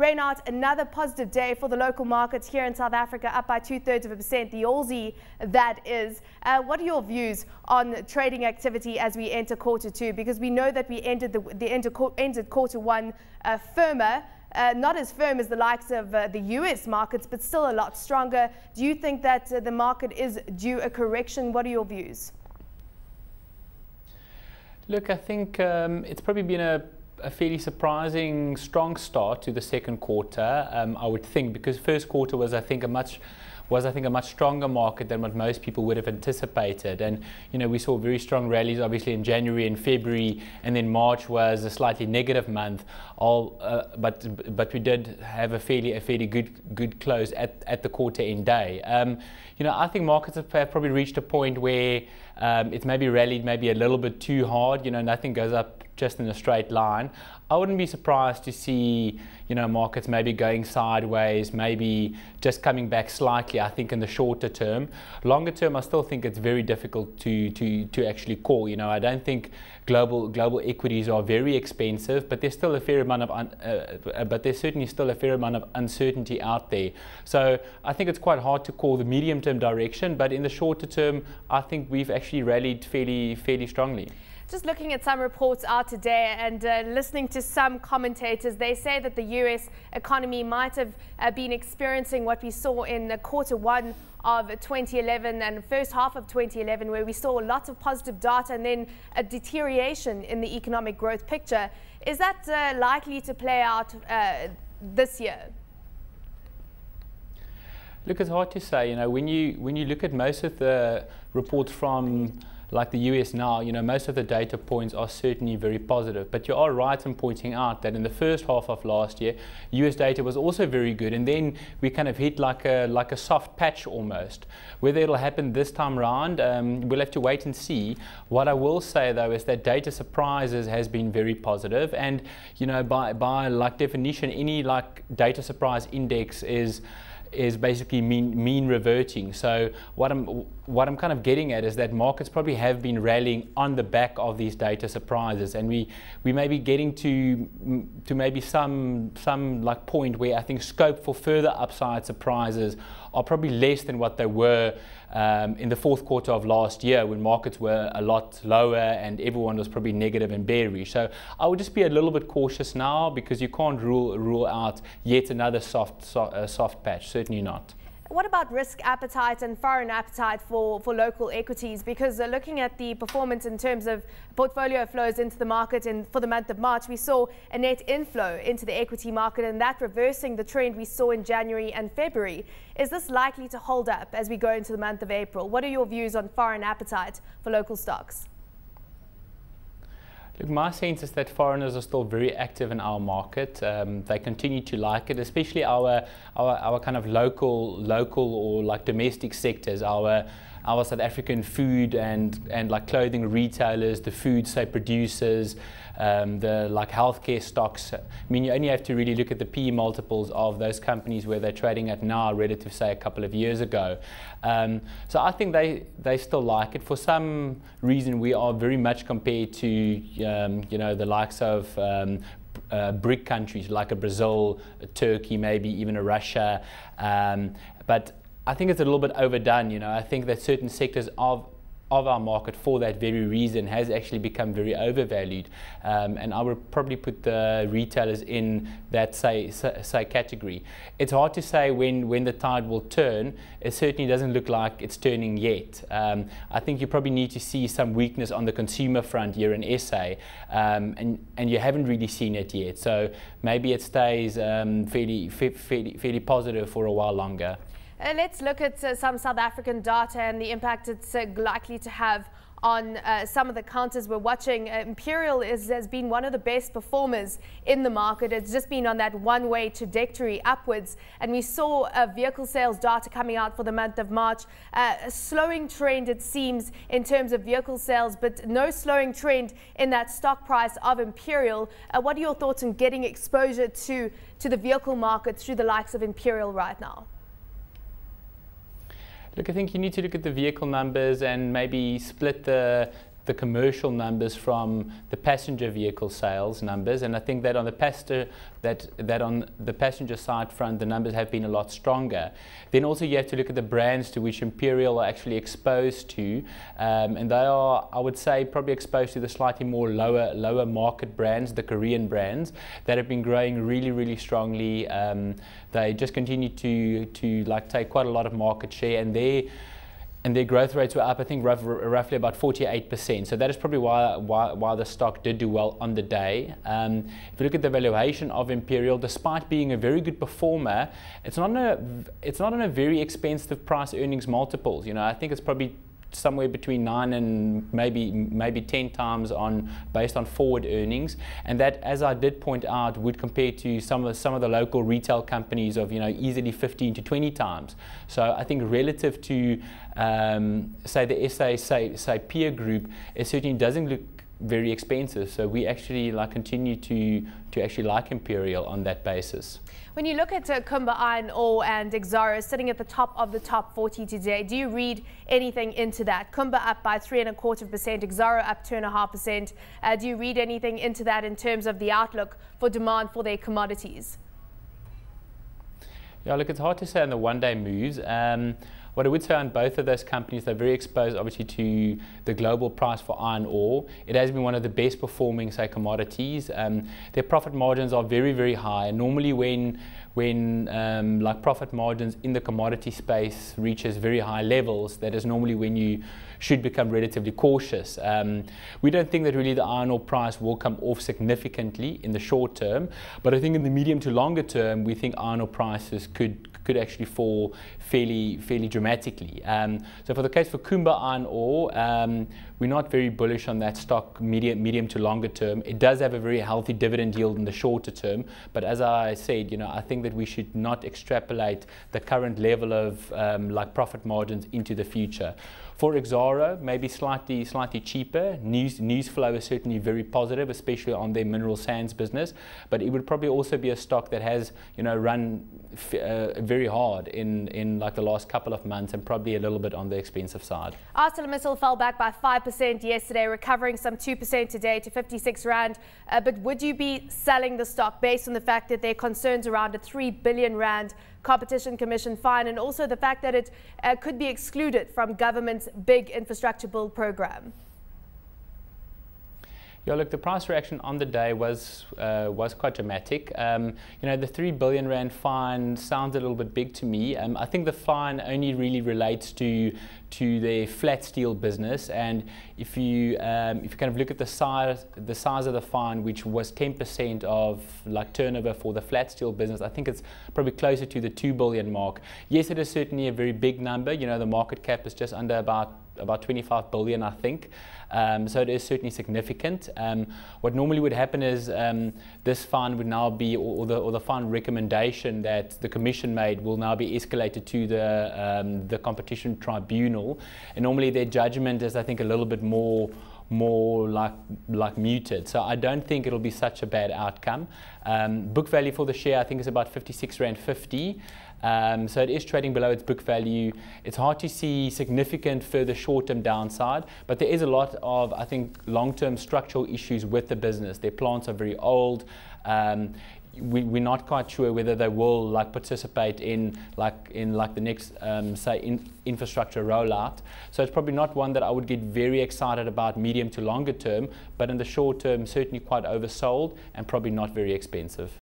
Rhynhardt, another positive day for the local markets here in South Africa, up by 2/3%, the Aussie that is. What are your views on trading activity as we enter quarter two? Because we know that we ended quarter one firmer. Not as firm as the likes of the US markets, but still a lot stronger. Do you think that the market is due a correction? What are your views? Look, I think it's probably been a fairly surprising strong start to the second quarter, I would think, because first quarter was I think a much stronger market than what most people would have anticipated. And we saw very strong rallies obviously in January and February, and then March was a slightly negative month. But we did have a fairly good close at the quarter end day. I think markets have probably reached a point where it's maybe rallied maybe a little bit too hard. Nothing goes up just in a straight line. I wouldn't be surprised to see markets maybe going sideways, maybe just coming back slightly, I think, in the shorter term. Longer term, I still think it's very difficult to actually call. I don't think global equities are very expensive, but there's still a fair amount of there's certainly still a fair amount of uncertainty out there. So I think it's quite hard to call the medium-term direction, but in the shorter term, I think we've actually rallied fairly strongly. Just looking at some reports out today and listening to some commentators, they say that the US economy might have been experiencing what we saw in quarter one of 2011 and first half of 2011, where we saw lots of positive data and then a deterioration in the economic growth picture. Is that likely to play out this year? Look, it's hard to say. When you look at most of the reports from like the US now, most of the data points are certainly very positive. But you are right in pointing out that in the first half of last year, US data was also very good, and then we kind of hit like a soft patch almost. Whether it'll happen this time round, we'll have to wait and see. What I will say though is that data surprises has been very positive, and by like definition, any like data surprise index is basically mean reverting. So what I'm kind of getting at is that markets probably have been rallying on the back of these data surprises, and we may be getting to maybe some like point where I think scope for further upside surprises are probably less than what they were in the fourth quarter of last year, when markets were a lot lower and everyone was probably negative and bearish. So I would just be a little bit cautious now, because you can't rule out yet another soft patch. Certainly not. What about risk appetite and foreign appetite for local equities? Because looking at the performance in terms of portfolio flows into the market for the month of March, we saw a net inflow into the equity market, and that reversing the trend we saw in January and February. Is this likely to hold up as we go into the month of April? What are your views on foreign appetite for local stocks? Look, my sense is that foreigners are still very active in our market. They continue to like it, especially our kind of local or like domestic sectors. Our South African food and like clothing retailers, the food say producers, the like healthcare stocks. I mean, you only have to really look at the PE multiples of those companies where they're trading at now relative, say, a couple of years ago. So I think they still like it. For some reason, we are very much compared to the likes of BRIC countries like a Brazil, a Turkey, maybe even a Russia, but I think it's a little bit overdone. I think that certain sectors of our market, for that very reason, has actually become very overvalued, and I would probably put the retailers in that say category. It's hard to say when the tide will turn. It certainly doesn't look like it's turning yet. I think you probably need to see some weakness on the consumer front here in SA, and you haven't really seen it yet. So maybe it stays fairly positive for a while longer. Let's look at some South African data and the impact it's likely to have on some of the counters we're watching. Imperial has been one of the best performers in the market. It's just been on that one-way trajectory upwards, and we saw vehicle sales data coming out for the month of March. A slowing trend, it seems, in terms of vehicle sales, but no slowing trend in that stock price of Imperial. What are your thoughts on getting exposure to the vehicle market through the likes of Imperial right now? Look, I think you need to look at the vehicle numbers and maybe split the the commercial numbers from the passenger vehicle sales numbers, and I think that on the passenger side front, the numbers have been a lot stronger. Then also you have to look at the brands to which Imperial are actually exposed to, and they are, I would say, probably exposed to the slightly more lower market brands, the Korean brands that have been growing really, really strongly. They just continue to like take quite a lot of market share, and their growth rates were up, I think, roughly about 48%. So that is probably why the stock did do well on the day. If you look at the valuation of Imperial, despite being a very good performer, it's not on a very expensive price earnings multiples. You know, I think it's probably somewhere between 9 and maybe 10 times based on forward earnings, and that, as I did point out, would compare to some of the local retail companies of, you know, easily 15 to 20 times. So I think relative to say the SA peer group, it certainly doesn't look very expensive. So we actually continue to actually like Imperial on that basis. When you look at Kumba Iron Ore and Exxaro sitting at the top of the top 40 today, do you read anything into that? Kumba up by 3.25%, Exxaro up 2.5%. Do you read anything into that in terms of the outlook for demand for their commodities? Yeah, look, it's hard to say on the one-day moves. What I would say on both of those companies, they're very exposed obviously to the global price for iron ore. It has been one of the best performing, say, commodities. Their profit margins are very, very high. Normally when like profit margins in the commodity space reaches very high levels, that is normally when you should become relatively cautious. We don't think that really the iron ore price will come off significantly in the short term, but I think in the medium to longer term, we think iron ore prices could actually fall fairly dramatically. So for the case for Kumba Iron Ore, we're not very bullish on that stock medium to longer term. It does have a very healthy dividend yield in the shorter term, but as I said, you know, I think that we should not extrapolate the current level of like profit margins into the future. For Exxaro, maybe slightly cheaper. News flow is certainly very positive, especially on their mineral sands business. But it would probably also be a stock that has, you know, run very hard in like the last couple of months, and probably a little bit on the expensive side. ArcelorMittal fell back by 5% yesterday, recovering some 2% today to 56 Rand. But would you be selling the stock based on the fact that there are concerns around a 3 billion Rand Competition Commission fine, and also the fact that it could be excluded from government's big infrastructure build program? Yeah, look, the price reaction on the day was quite dramatic. You know, the 3 billion Rand fine sounds a little bit big to me. I think the fine only really relates to their flat steel business, and if you kind of look at the size of the fine, which was 10% of like turnover for the flat steel business, I think it's probably closer to the 2 billion mark. Yes, it is certainly a very big number. You know, the market cap is just under about 25 billion, I think. So it is certainly significant. What normally would happen is this fine would now be, or the fine recommendation that the Commission made will now be escalated to the Competition Tribunal, and normally their judgment is, I think, a little bit more like muted. So I don't think it'll be such a bad outcome. Book value for the share, I think, is about 56 Rand 50. So it is trading below its book value. It's hard to see significant further short-term downside, but there is a lot of, I think, long-term structural issues with the business. Their plants are very old. We're not quite sure whether they will like participate in the next say infrastructure rollout. So it's probably not one that I would get very excited about medium to longer term, but in the short term certainly quite oversold and probably not very expensive.